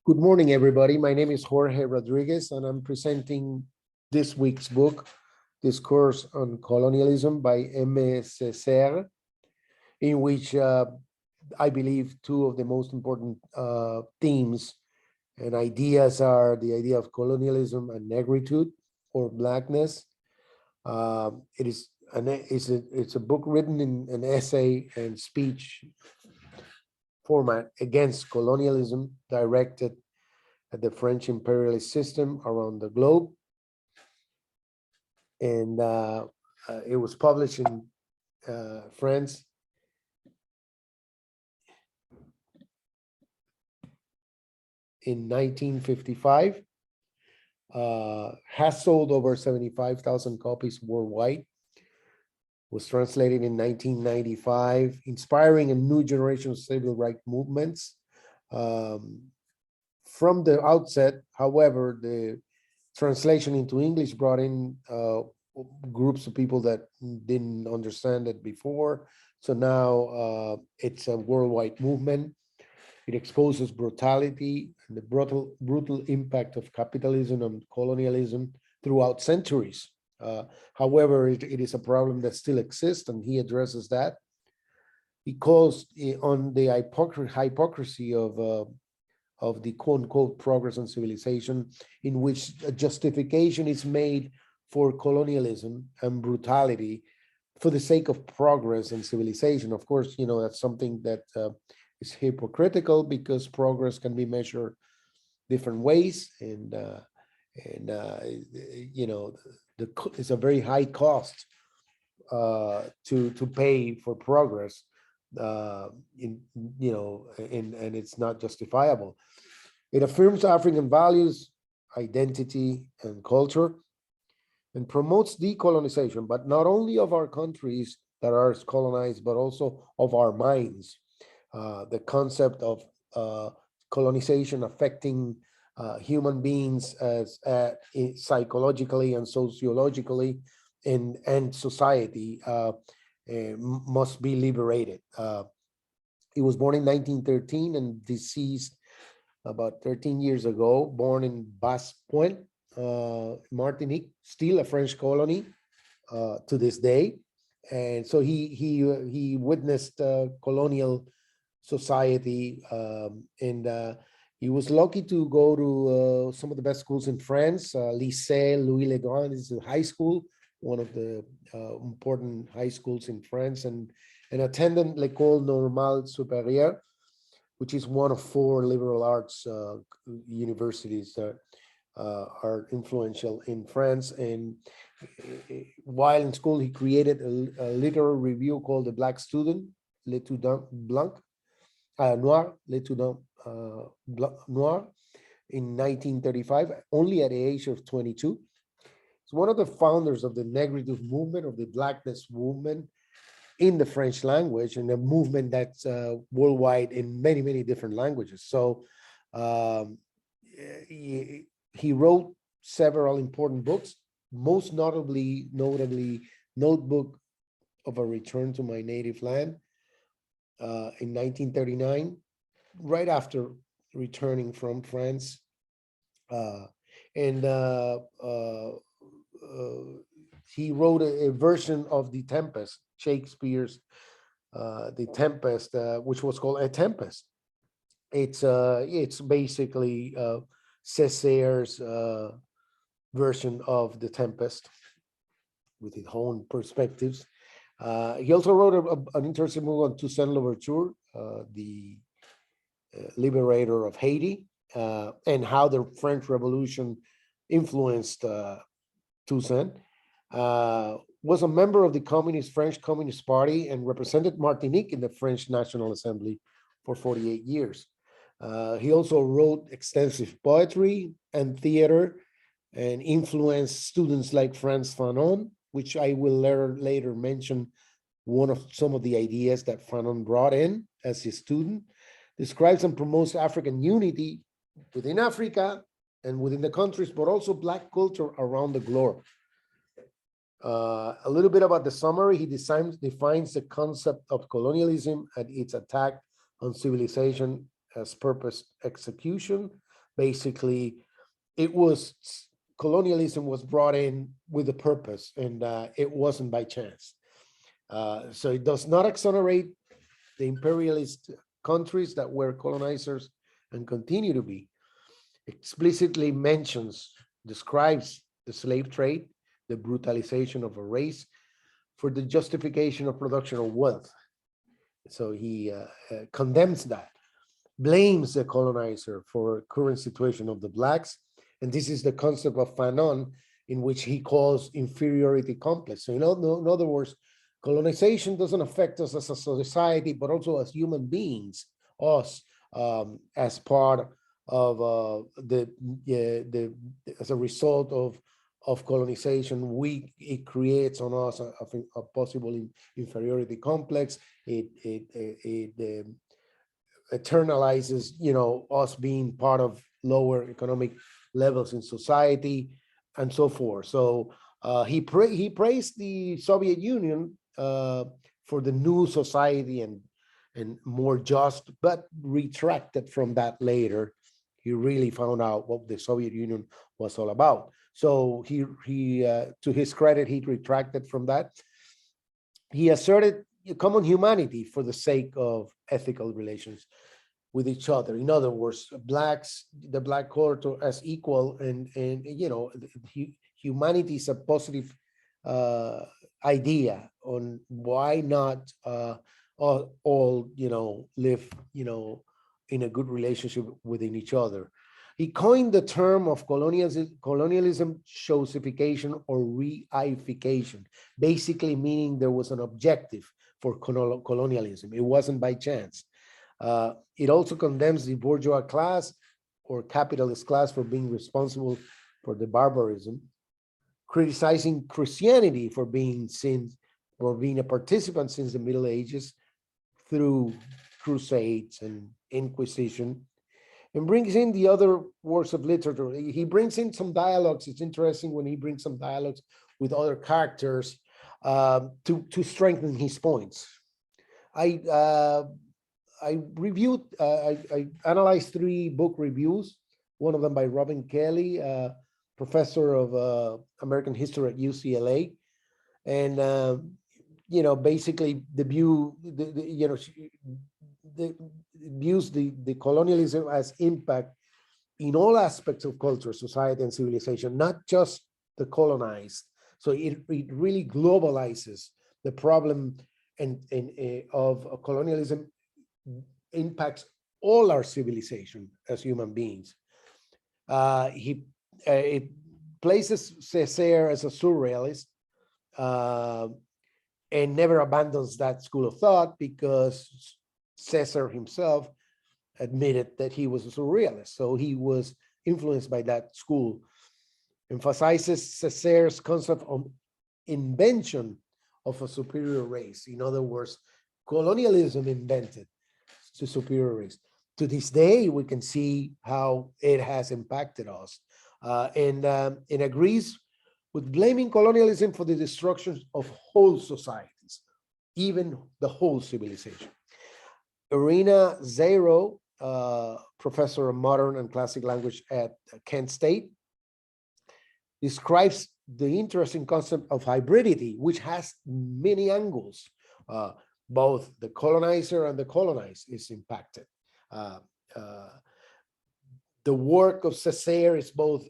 Good morning, everybody. My name is Jorge Rodriguez, and I'm presenting this week's book, Discourse on Colonialism by Aimé Césaire, in which I believe two of the most important themes and ideas are the idea of colonialism and negritude or blackness. It's a book written in an essay and speech format against colonialism directed at the French imperialist system around the globe. And it was published in France in 1955, has sold over 75,000 copies worldwide, was translated in 1995, inspiring a new generation of civil rights movements. From the outset, however, the translation into English brought in groups of people that didn't understand it before. So now it's a worldwide movement. It exposes brutality and the brutal impact of capitalism and colonialism throughout centuries. However, it is a problem that still exists, and he addresses that. He calls on the hypocrisy of the quote-unquote progress and civilization, in which a justification is made for colonialism and brutality for the sake of progress and civilization. Of course, that's something that is hypocritical, because progress can be measured different ways, and it's a very high cost to pay for progress, and it's not justifiable. It affirms African values, identity, and culture, and promotes decolonization, but not only of our countries that are colonized, but also of our minds. The concept of colonization affecting human beings as psychologically and sociologically, and society must be liberated. He was born in 1913 and deceased about 13 years ago, born in Basse-Pointe, Martinique, still a French colony to this day. And so he witnessed colonial society, and he was lucky to go to some of the best schools in France. Lycée Louis Le Grand is a high school, one of the important high schools in France, and attended l'École Normale Supérieure, which is one of 4 liberal arts universities that are influential in France. And while in school, he created a literary review called The Black Student, L'étudiant Blanc, Noir, L'étudiant Noir, in 1935, only at the age of 22. He's one of the founders of the negritude movement, of the blackness movement in the French language, and a movement that's worldwide in many, many different languages. So he wrote several important books, most notably Notebook of a Return to My Native Land in 1939, right after returning from France. He wrote a version of The Tempest, Shakespeare's The Tempest, which was called A Tempest. It's basically Césaire's version of The Tempest with his own perspectives. He also wrote an interesting book on Toussaint Louverture, the liberator of Haiti, and how the French Revolution influenced Toussaint. Was a member of the French Communist Party, and represented Martinique in the French National Assembly for 48 years. He also wrote extensive poetry and theater, and influenced students like Frantz Fanon, which I will later mention some of the ideas that Fanon brought in as his student. Describes and promotes African unity within Africa and within the countries, but also Black culture around the globe. A little bit about the summary. He defines the concept of colonialism and its attack on civilization as purpose execution, basically it was colonialism was brought in with a purpose, and it wasn't by chance. So it does not exonerate the imperialist countries that were colonizers and continue to be. Explicitly mentions, describes the slave trade, the brutalization of a race for the justification of production of wealth. So he condemns that, blames the colonizer for current situation of the blacks. And this is the concept of Fanon, in which he calls inferiority complex. So in other words, colonization doesn't affect us as a society, but also as human beings, us as part of as a result of colonization, it creates on us a possible inferiority complex. It eternalizes, us being part of lower economic levels in society, and so forth. So he praised the Soviet Union for the new society and more just, but retracted from that later. He really found out what the Soviet Union was all about. So he to his credit, he retracted from that. He asserted common humanity for the sake of ethical relations with each other. In other words, the black culture as equal, and humanity is a positive idea on why not all live in a good relationship within each other. He coined the term of colonialism chosification or reification, basically meaning there was an objective for colonialism. It wasn't by chance. It also condemns the bourgeois class or capitalist class for being responsible for the barbarism, criticizing Christianity for being a participant since the Middle Ages through crusades and Inquisition, and brings in the other works of literature. He brings in some dialogues. It's interesting when he brings some dialogues with other characters to strengthen his points. I analyzed 3 book reviews, one of them by Robin Kelly, professor of American history at UCLA. And, basically the view, views the colonialism as impact in all aspects of culture, society, and civilization, not just the colonized. So it really globalizes the problem of colonialism, impacts all our civilization as human beings. It places Césaire as a surrealist, and never abandons that school of thought, because Césaire himself admitted that he was a surrealist. So he was influenced by that school. Emphasizes Césaire's concept of invention of a superior race. In other words, colonialism invented the superior race. To this day, we can see how it has impacted us, and agrees with blaming colonialism for the destruction of whole societies, even the whole civilization. Aimé Césaire, professor of modern and classic language at Kent State, describes the interesting concept of hybridity, which has many angles. Both the colonizer and the colonized is impacted. The work of Césaire is both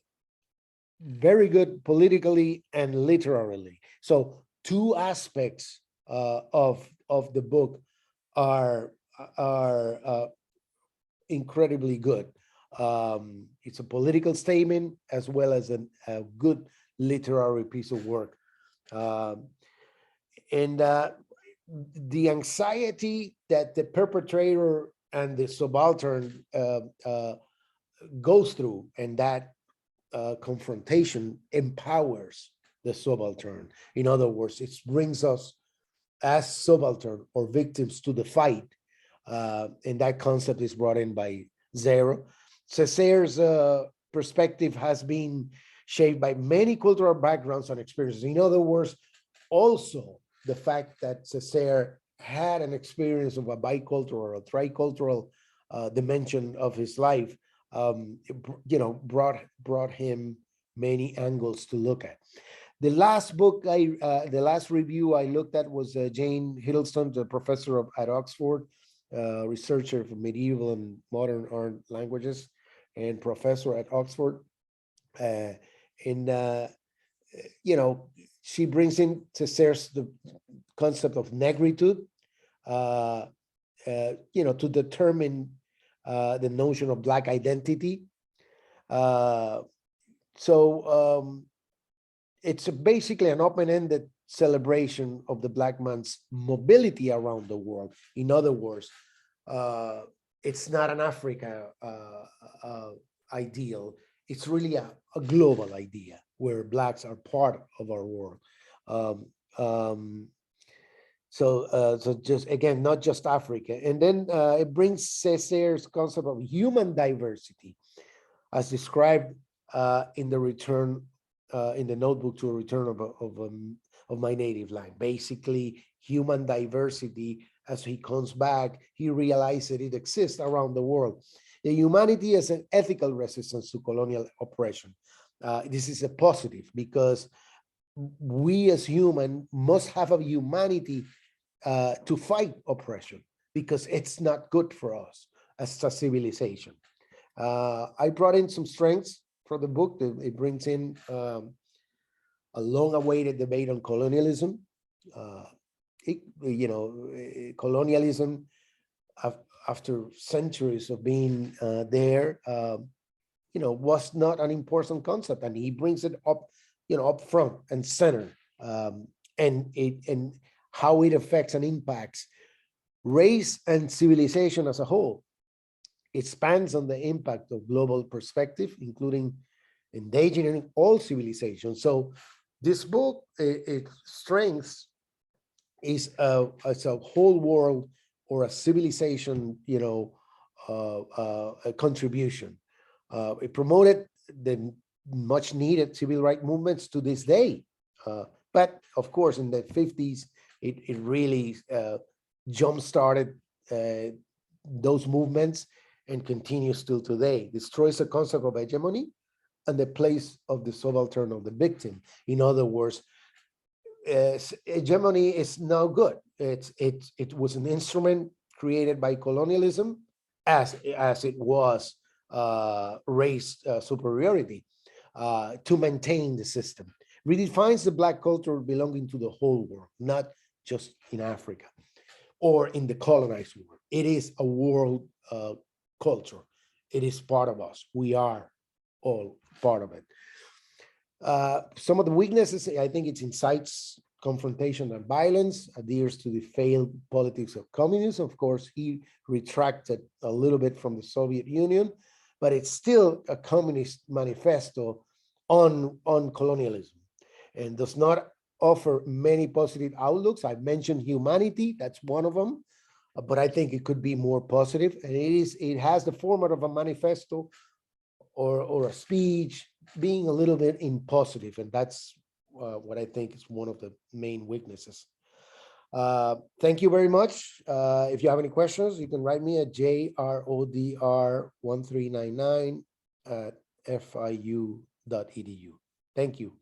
very good politically and literarily. So 2 aspects of the book are incredibly good. It's a political statement as well as a good literary piece of work. And the anxiety that the perpetrator and the subaltern goes through, and that confrontation empowers the subaltern. In other words, it brings us as subaltern or victims to the fight. And that concept is brought in by Césaire. Césaire's perspective has been shaped by many cultural backgrounds and experiences. In other words, also the fact that Césaire had an experience of a bicultural or tricultural dimension of his life brought him many angles to look at. The last book the last review I looked at was Jane Hiddleston, the professor at Oxford, researcher for medieval and modern art languages, and professor at Oxford. And she brings in Césaire's the concept of negritude, to determine the notion of Black identity. It's basically an open-ended celebration of the Black man's mobility around the world. In other words, it's not an Africa ideal. It's really a global idea where Blacks are part of our world. So just again, not just Africa. And then it brings Césaire's concept of human diversity, as described in the return, in the notebook to a return of my native land. Basically, human diversity. As he comes back, he realized that it exists around the world. The humanity as an ethical resistance to colonial oppression. This is a positive, because we as human must have a humanity to fight oppression, because it's not good for us as a civilization. I brought in some strengths for the book. It brings in a long-awaited debate on colonialism. Colonialism, after centuries of being there, was not an important concept, and he brings it up, up front and center, and how it affects and impacts race and civilization as a whole. It spans on the impact of global perspective, including endangering all civilizations. So this book, its strengths is as a whole world or a civilization, a contribution. It promoted the much needed civil rights movements to this day. But of course, in the 50s, it really jump-started those movements and continues still today. Destroys the concept of hegemony and the place of the subaltern of the victim. In other words, hegemony is no good. It was an instrument created by colonialism, as it was race superiority to maintain the system. Redefines the Black culture belonging to the whole world, not just in Africa or in the colonized world. It is a world culture. It is part of us. We are all part of it. Some of the weaknesses, I think it incites confrontation and violence, adheres to the failed politics of communism. Of course, he retracted a little bit from the Soviet Union, but it's still a communist manifesto on colonialism, and does not offer many positive outlooks. I mentioned humanity, that's one of them, but I think it could be more positive. And it has the format of a manifesto or a speech, being a little bit in positive, and that's what I think is one of the main weaknesses. Thank you very much. If you have any questions, you can write me at jrodr1399@fiu.edu. Thank you.